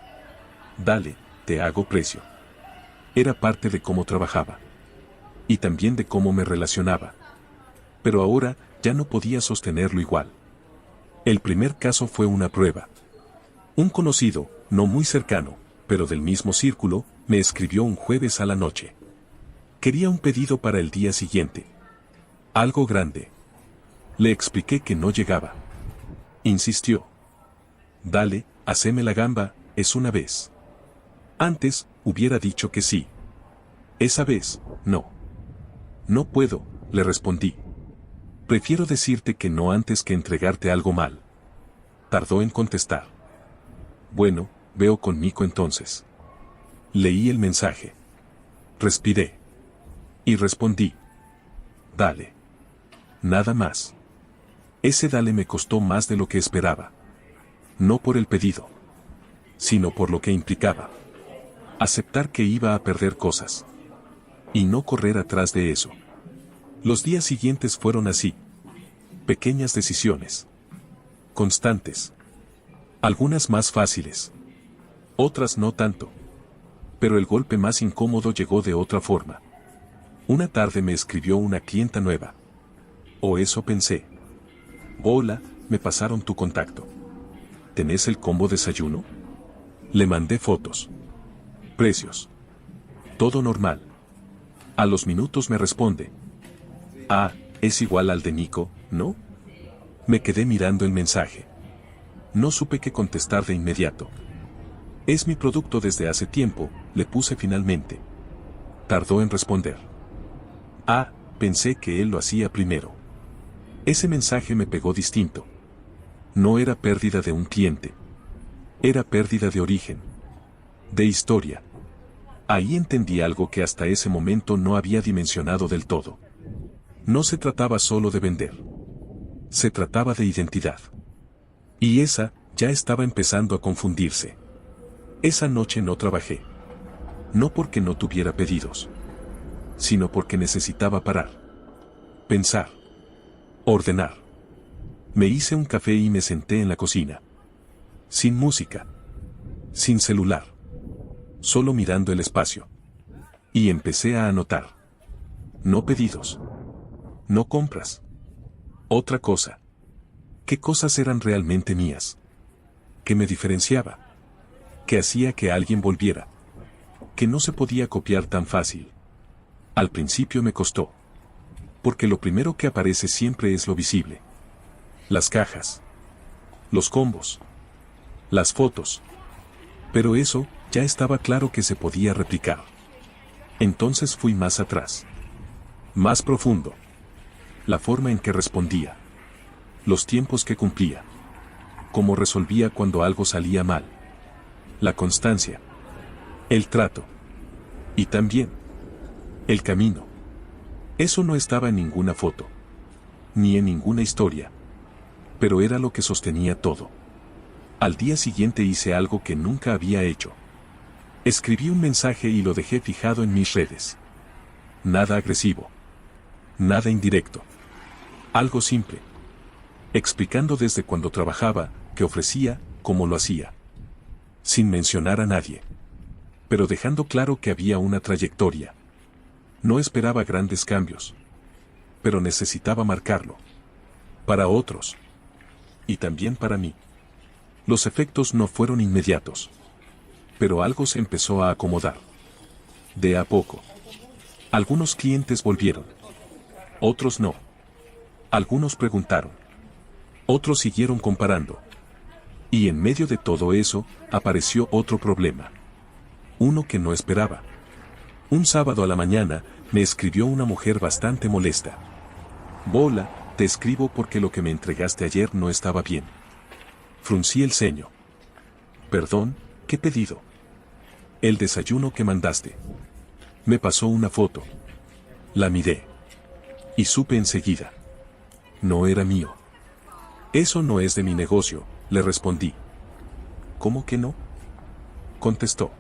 Dale, te hago precio. Era parte de cómo trabajaba. Y también de cómo me relacionaba. Pero ahora, ya no podía sostenerlo igual. El primer caso fue una prueba. Un conocido, no muy cercano, pero del mismo círculo, me escribió un jueves a la noche. Quería un pedido para el día siguiente. Algo grande. Le expliqué que no llegaba. Insistió. Dale, haceme la gamba, es una vez. Antes, hubiera dicho que sí. Esa vez, no. No puedo, le respondí. Prefiero decirte que no antes que entregarte algo mal. Tardó en contestar. Bueno, veo con Nico entonces. Leí el mensaje. Respiré. Y respondí. Dale. Nada más. Ese dale me costó más de lo que esperaba. No por el pedido, sino por lo que implicaba. Aceptar que iba a perder cosas. Y no correr atrás de eso. Los días siguientes fueron así. Pequeñas decisiones. Constantes. Algunas más fáciles. Otras no tanto. Pero el golpe más incómodo llegó de otra forma. Una tarde me escribió una clienta nueva. O eso pensé. Hola, me pasaron tu contacto. ¿Tenés el combo desayuno? Le mandé fotos. Precios. Todo normal. A los minutos me responde. Ah, es igual al de Nico, ¿no? Me quedé mirando el mensaje. No supe qué contestar de inmediato. Es mi producto desde hace tiempo, le puse finalmente. Tardó en responder. Ah, pensé que él lo hacía primero. Ese mensaje me pegó distinto. No era pérdida de un cliente. Era pérdida de origen. De historia. Ahí entendí algo que hasta ese momento no había dimensionado del todo. No se trataba solo de vender. Se trataba de identidad. Y esa, ya estaba empezando a confundirse. Esa noche no trabajé. No porque no tuviera pedidos. Sino porque necesitaba parar. Pensar. Ordenar. Me hice un café y me senté en la cocina. Sin música. Sin celular. Solo mirando el espacio. Y empecé a anotar. No pedidos. No compras. Otra cosa. ¿Qué cosas eran realmente mías? ¿Qué me diferenciaba? ¿Qué hacía que alguien volviera? Que no se podía copiar tan fácil. Al principio me costó. Porque lo primero que aparece siempre es lo visible. Las cajas. Los combos. Las fotos. Pero eso, ya estaba claro que se podía replicar. Entonces fui más atrás. Más profundo. La forma en que respondía. Los tiempos que cumplía. Cómo resolvía cuando algo salía mal. La constancia. El trato. Y también. El camino. Eso no estaba en ninguna foto. Ni en ninguna historia. Pero era lo que sostenía todo. Al día siguiente hice algo que nunca había hecho. Escribí un mensaje y lo dejé fijado en mis redes. Nada agresivo. Nada indirecto. Algo simple. Explicando desde cuando trabajaba, qué ofrecía, cómo lo hacía. Sin mencionar a nadie. Pero dejando claro que había una trayectoria. No esperaba grandes cambios. Pero necesitaba marcarlo. Para otros. Y también para mí. Los efectos no fueron inmediatos. Pero algo se empezó a acomodar. De a poco. Algunos clientes volvieron. Otros no. Algunos preguntaron. Otros siguieron comparando. Y en medio de todo eso, apareció otro problema. Uno que no esperaba. Un sábado a la mañana, me escribió una mujer bastante molesta. Bola, te escribo porque lo que me entregaste ayer no estaba bien. Fruncí el ceño. Perdón, ¿qué pedido? El desayuno que mandaste. Me pasó una foto. La miré. Y supe enseguida. No era mío. Eso no es de mi negocio, le respondí. ¿Cómo que no? Contestó.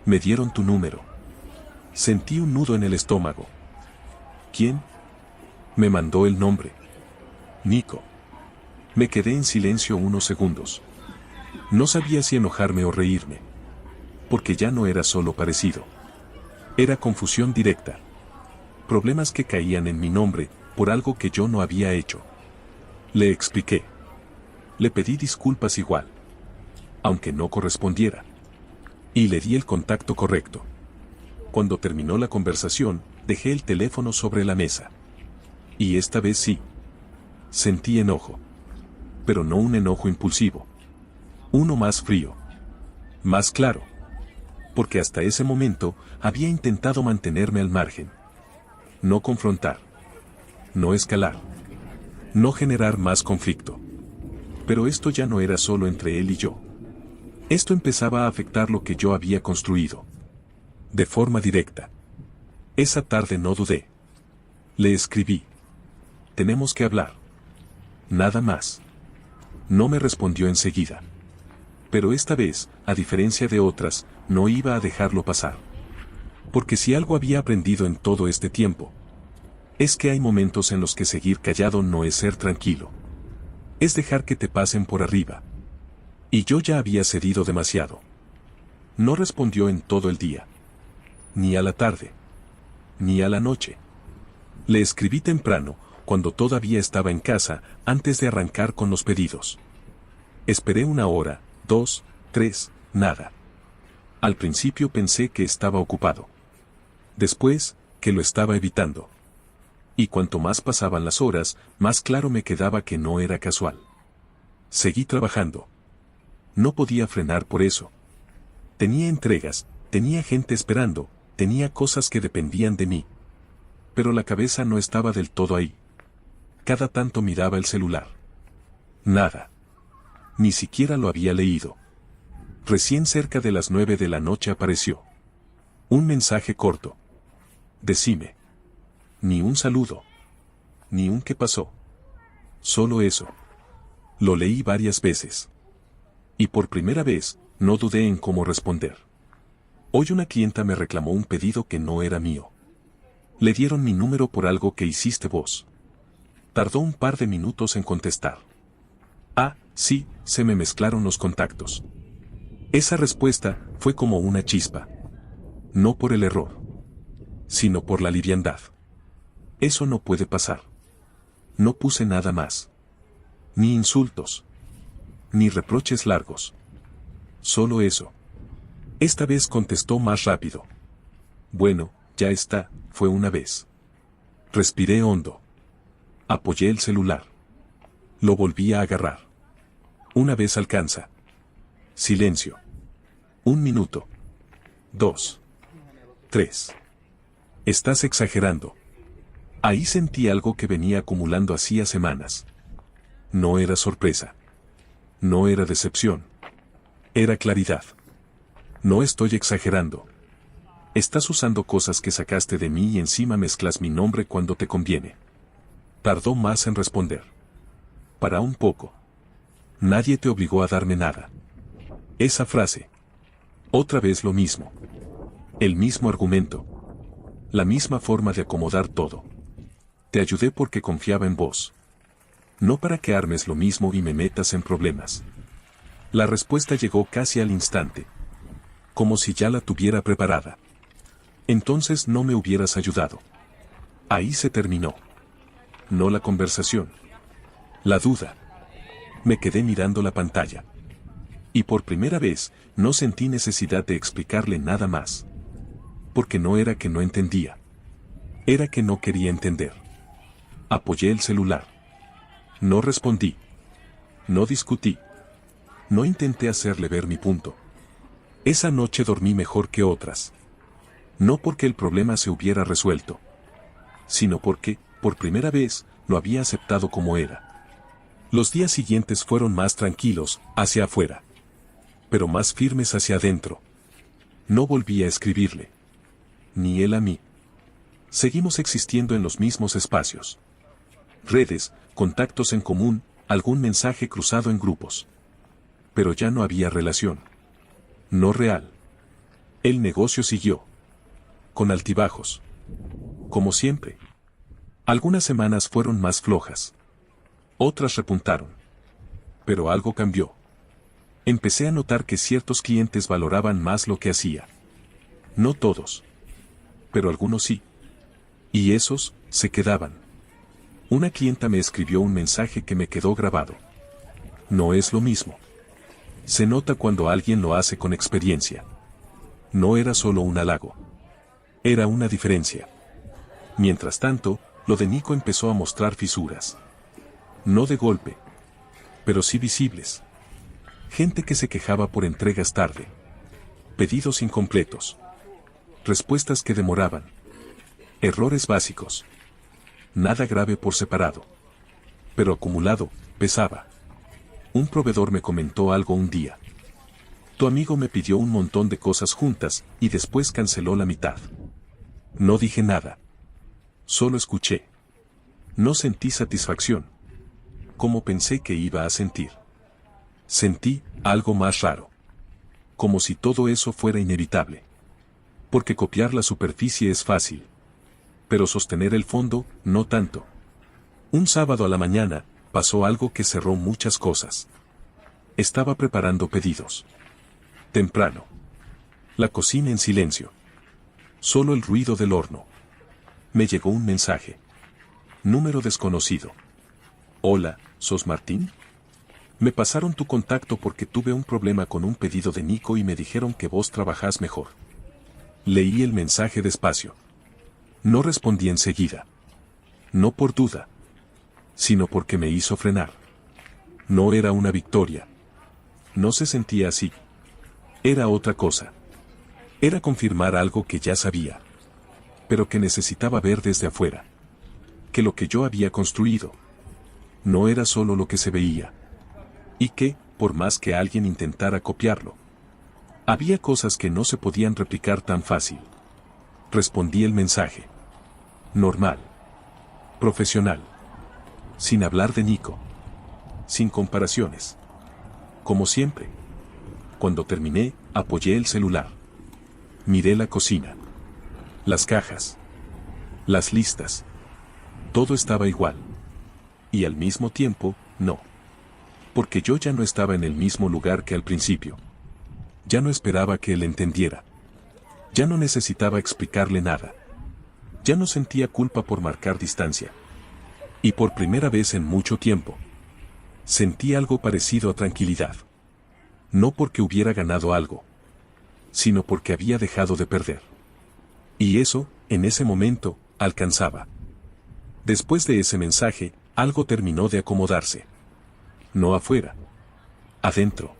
Me dieron tu número. Sentí un nudo en el estómago. ¿Quién? Me mandó el nombre. Nico. Me quedé en silencio unos segundos. No sabía si enojarme o reírme. Porque ya no era solo parecido. Era confusión directa. Problemas que caían en mi nombre, por algo que yo no había hecho. Le expliqué. Le pedí disculpas igual. Aunque no correspondiera. Y le di el contacto correcto. Cuando terminó la conversación, dejé el teléfono sobre la mesa. Y esta vez sí. Sentí enojo. Pero no un enojo impulsivo. Uno más frío. Más claro. Porque hasta ese momento había intentado mantenerme al margen. No confrontar. No escalar. No generar más conflicto. Pero esto ya no era solo entre él y yo. Esto empezaba a afectar lo que yo había construido. De forma directa. Esa tarde no dudé. Le escribí. Tenemos que hablar. Nada más. No me respondió enseguida. Pero esta vez, a diferencia de otras, no iba a dejarlo pasar. Porque si algo había aprendido en todo este tiempo, es que hay momentos en los que seguir callado no es ser tranquilo. Es dejar que te pasen por arriba. Y yo ya había cedido demasiado. No respondió en todo el día. Ni a la tarde. Ni a la noche. Le escribí temprano, cuando todavía estaba en casa, antes de arrancar con los pedidos. Esperé 1 hora, 2, 3, nada. Al principio pensé que estaba ocupado. Después, que lo estaba evitando. Y cuanto más pasaban las horas, más claro me quedaba que no era casual. Seguí trabajando. No podía frenar por eso. Tenía entregas, tenía gente esperando, tenía cosas que dependían de mí. Pero la cabeza no estaba del todo ahí. Cada tanto miraba el celular. Nada. Ni siquiera lo había leído. Recién cerca de las 9 de la noche apareció. Un mensaje corto. Decime. Ni un saludo. Ni un qué pasó. Solo eso. Lo leí varias veces. Y por primera vez, no dudé en cómo responder. Hoy una clienta me reclamó un pedido que no era mío. Le dieron mi número por algo que hiciste vos. Tardó un par de minutos en contestar. Ah, sí, se me mezclaron los contactos. Esa respuesta fue como una chispa. No por el error, sino por la liviandad. Eso no puede pasar. No puse nada más. Ni insultos. Ni reproches largos. Solo eso. Esta vez contestó más rápido. Bueno, ya está, fue una vez. Respiré hondo. Apoyé el celular. Lo volví a agarrar. Una vez alcanza. Silencio. 1 minuto. 2. 3. Estás exagerando. Ahí sentí algo que venía acumulando hacía semanas. No era sorpresa. No era decepción. Era claridad. No estoy exagerando. Estás usando cosas que sacaste de mí y encima mezclas mi nombre cuando te conviene. Tardó más en responder. Para un poco. Nadie te obligó a darme nada. Esa frase. Otra vez lo mismo. El mismo argumento. La misma forma de acomodar todo. Te ayudé porque confiaba en vos. No para que armes lo mismo y me metas en problemas. La respuesta llegó casi al instante. Como si ya la tuviera preparada. Entonces no me hubieras ayudado. Ahí se terminó. No la conversación. La duda. Me quedé mirando la pantalla. Y por primera vez, no sentí necesidad de explicarle nada más. Porque no era que no entendía. Era que no quería entender. Apoyé el celular. No respondí. No discutí. No intenté hacerle ver mi punto. Esa noche dormí mejor que otras. No porque el problema se hubiera resuelto. Sino porque, por primera vez, lo había aceptado como era. Los días siguientes fueron más tranquilos, hacia afuera. Pero más firmes hacia adentro. No volví a escribirle. Ni él a mí. Seguimos existiendo en los mismos espacios. Redes, contactos en común, algún mensaje cruzado en grupos. Pero ya no había relación. No real. El negocio siguió. Con altibajos. Como siempre. Algunas semanas fueron más flojas. Otras repuntaron. Pero algo cambió. Empecé a notar que ciertos clientes valoraban más lo que hacía. No todos. Pero algunos sí. Y esos, se quedaban. Una clienta me escribió un mensaje que me quedó grabado. No es lo mismo. Se nota cuando alguien lo hace con experiencia. No era solo un halago. Era una diferencia. Mientras tanto, lo de Nico empezó a mostrar fisuras. No de golpe. Pero sí visibles. Gente que se quejaba por entregas tarde. Pedidos incompletos. Respuestas que demoraban. Errores básicos. Nada grave por separado. Pero acumulado, pesaba. Un proveedor me comentó algo un día. Tu amigo me pidió un montón de cosas juntas y después canceló la mitad. No dije nada. Solo escuché. No sentí satisfacción. Como pensé que iba a sentir. Sentí algo más raro. Como si todo eso fuera inevitable. Porque copiar la superficie es fácil. Pero sostener el fondo, no tanto. Un sábado a la mañana, pasó algo que cerró muchas cosas. Estaba preparando pedidos. Temprano. La cocina en silencio. Solo el ruido del horno. Me llegó un mensaje. Número desconocido. Hola, ¿sos Martín? Me pasaron tu contacto porque tuve un problema con un pedido de Nico y me dijeron que vos trabajás mejor. Leí el mensaje despacio. No respondí enseguida. No por duda. Sino porque me hizo frenar. No era una victoria. No se sentía así. Era otra cosa. Era confirmar algo que ya sabía. Pero que necesitaba ver desde afuera. Que lo que yo había construido no era solo lo que se veía. Y que, por más que alguien intentara copiarlo, había cosas que no se podían replicar tan fácil. Respondí el mensaje. Normal. Profesional. Sin hablar de Nico. Sin comparaciones. Como siempre. Cuando terminé, apoyé el celular. Miré la cocina. Las cajas. Las listas. Todo estaba igual. Y al mismo tiempo, no. Porque yo ya no estaba en el mismo lugar que al principio. Ya no esperaba que él entendiera. Ya no necesitaba explicarle nada. Ya no sentía culpa por marcar distancia. Y por primera vez en mucho tiempo, sentí algo parecido a tranquilidad. No porque hubiera ganado algo, sino porque había dejado de perder. Y eso, en ese momento, alcanzaba. Después de ese mensaje, algo terminó de acomodarse. No afuera. Adentro.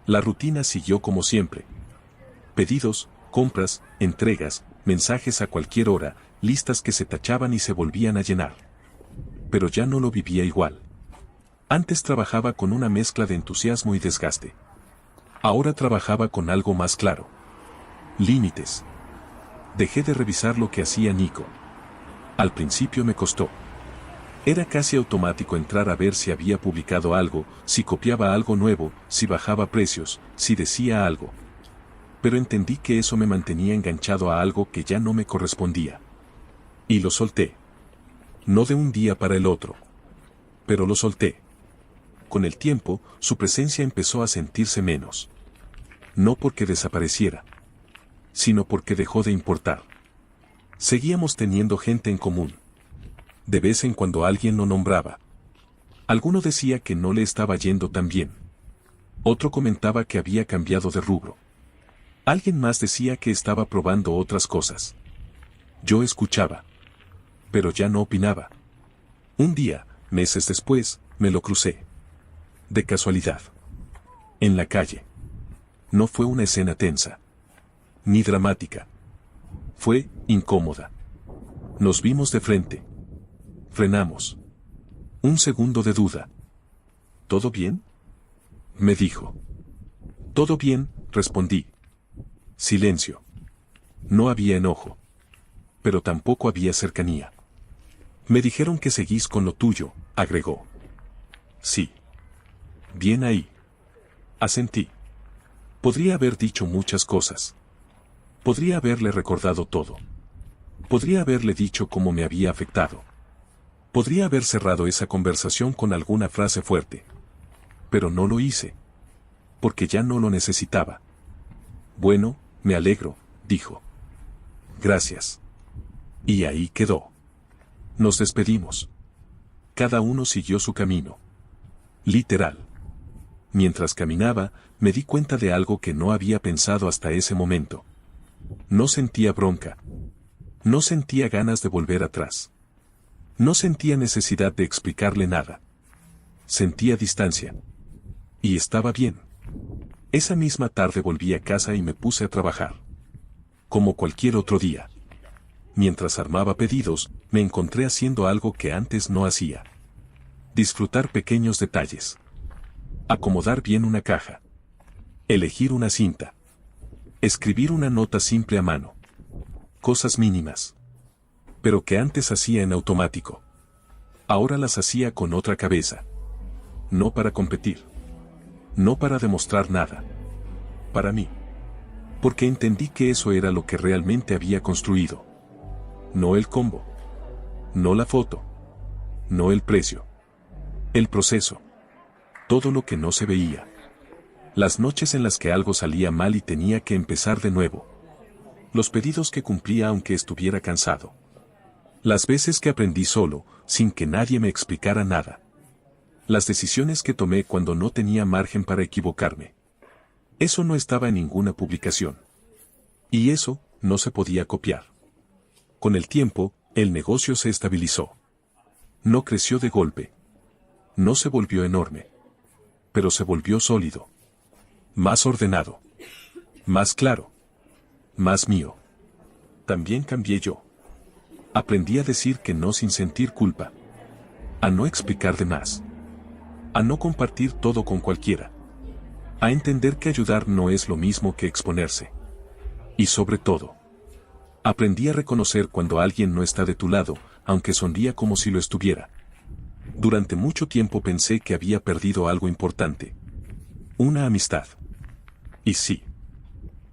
La rutina siguió como siempre. Pedidos, compras, entregas, mensajes a cualquier hora, listas que se tachaban y se volvían a llenar. Pero ya no lo vivía igual. Antes trabajaba con una mezcla de entusiasmo y desgaste. Ahora trabajaba con algo más claro. Límites. Dejé de revisar lo que hacía Nico. Al principio me costó. Era casi automático entrar a ver si había publicado algo, si copiaba algo nuevo, si bajaba precios, si decía algo. Pero entendí que eso me mantenía enganchado a algo que ya no me correspondía. Y lo solté. No de un día para el otro. Pero lo solté. Con el tiempo, su presencia empezó a sentirse menos. No porque desapareciera, sino porque dejó de importar. Seguíamos teniendo gente en común. De vez en cuando alguien lo nombraba. Alguno decía que no le estaba yendo tan bien. Otro comentaba que había cambiado de rubro. Alguien más decía que estaba probando otras cosas. Yo escuchaba. Pero ya no opinaba. Un día, meses después, me lo crucé. De casualidad. En la calle. No fue una escena tensa. Ni dramática. Fue incómoda. Nos vimos de frente. Frenamos. Un segundo de duda. ¿Todo bien?, me dijo. Todo bien, respondí. Silencio. No había enojo. Pero tampoco había cercanía. Me dijeron que seguís con lo tuyo, agregó. Sí. Bien ahí. Asentí. Podría haber dicho muchas cosas. Podría haberle recordado todo. Podría haberle dicho cómo me había afectado. Podría haber cerrado esa conversación con alguna frase fuerte. Pero no lo hice. Porque ya no lo necesitaba. Bueno, me alegro, dijo. Gracias. Y ahí quedó. Nos despedimos. Cada uno siguió su camino. Literal. Mientras caminaba, me di cuenta de algo que no había pensado hasta ese momento. No sentía bronca. No sentía ganas de volver atrás. No sentía necesidad de explicarle nada. Sentía distancia. Y estaba bien. Esa misma tarde volví a casa y me puse a trabajar. Como cualquier otro día. Mientras armaba pedidos, me encontré haciendo algo que antes no hacía. Disfrutar pequeños detalles. Acomodar bien una caja. Elegir una cinta. Escribir una nota simple a mano. Cosas mínimas. Pero que antes hacía en automático. Ahora las hacía con otra cabeza. No para competir. No para demostrar nada. Para mí. Porque entendí que eso era lo que realmente había construido. No el combo. No la foto. No el precio. El proceso. Todo lo que no se veía. Las noches en las que algo salía mal y tenía que empezar de nuevo. Los pedidos que cumplía aunque estuviera cansado. Las veces que aprendí solo, sin que nadie me explicara nada. Las decisiones que tomé cuando no tenía margen para equivocarme. Eso no estaba en ninguna publicación. Y eso no se podía copiar. Con el tiempo, el negocio se estabilizó. No creció de golpe. No se volvió enorme. Pero se volvió sólido. Más ordenado. Más claro. Más mío. También cambié yo. Aprendí a decir que no sin sentir culpa. A no explicar de más. A no compartir todo con cualquiera. A entender que ayudar no es lo mismo que exponerse. Y sobre todo, aprendí a reconocer cuando alguien no está de tu lado, aunque sonría como si lo estuviera. Durante mucho tiempo pensé que había perdido algo importante. Una amistad. Y sí.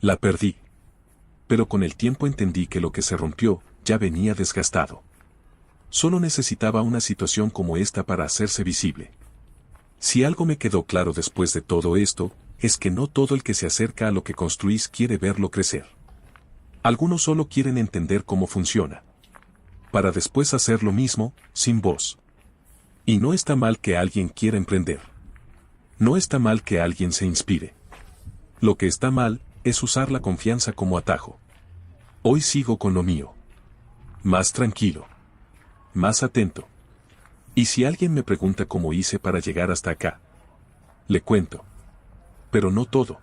La perdí. Pero con el tiempo entendí que lo que se rompió ya venía desgastado. Solo necesitaba una situación como esta para hacerse visible. Si algo me quedó claro después de todo esto, es que no todo el que se acerca a lo que construís quiere verlo crecer. Algunos solo quieren entender cómo funciona. Para después hacer lo mismo, sin vos. Y no está mal que alguien quiera emprender. No está mal que alguien se inspire. Lo que está mal, es usar la confianza como atajo. Hoy sigo con lo mío. Más tranquilo. Más atento. Y si alguien me pregunta cómo hice para llegar hasta acá, le cuento. Pero no todo.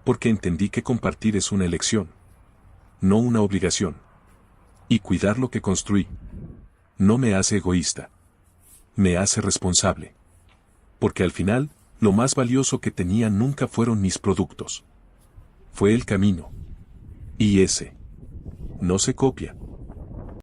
Porque entendí que compartir es una elección. No una obligación. Y cuidar lo que construí. No me hace egoísta. Me hace responsable. Porque al final, lo más valioso que tenía nunca fueron mis productos. Fue el camino. Y ese. No se copia.